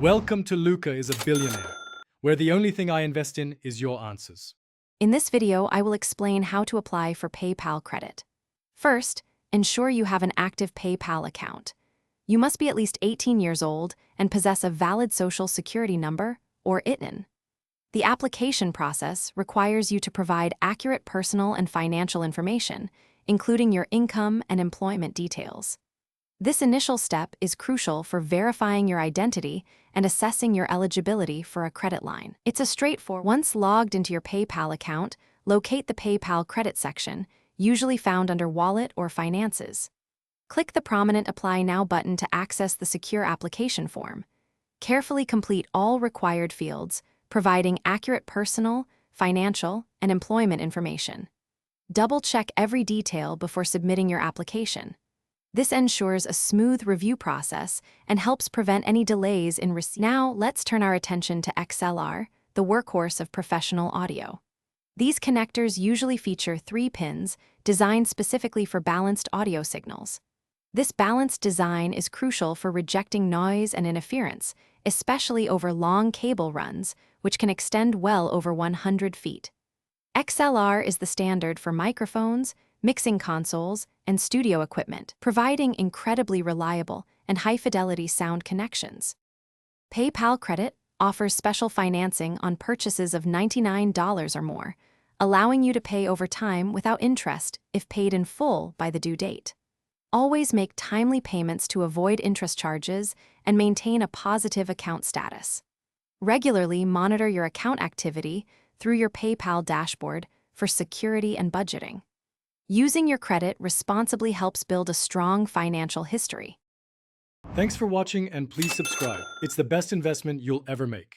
Welcome to Luca is a Billionaire, where the only thing I invest in is your answers. In this video, I will explain how to apply for PayPal credit. First, ensure you have an active PayPal account. You must be at least 18 years old and possess a valid social security number, or ITIN. The application process requires you to provide accurate personal and financial information, including your income and employment details. This initial step is crucial for verifying your identity and assessing your eligibility for a credit line. It's a straightforward. Once logged into your PayPal account, locate the PayPal credit section, usually found under Wallet or Finances. Click the prominent Apply Now button to access the secure application form. Carefully complete all required fields, providing accurate personal, financial, and employment information. Double-check every detail before submitting your application. This ensures a smooth review process and helps prevent any delays in receipt. Now, let's turn our attention to XLR, the workhorse of professional audio. These connectors usually feature 3 pins designed specifically for balanced audio signals. This balanced design is crucial for rejecting noise and interference, especially over long cable runs, which can extend well over 100 feet. XLR is the standard for microphones, mixing consoles, and studio equipment, providing incredibly reliable and high-fidelity sound connections. PayPal Credit offers special financing on purchases of $99 or more, allowing you to pay over time without interest if paid in full by the due date. Always make timely payments to avoid interest charges and maintain a positive account status. Regularly monitor your account activity through your PayPal dashboard for security and budgeting. Using your credit responsibly helps build a strong financial history. Thanks for watching and please subscribe. It's the best investment you'll ever make.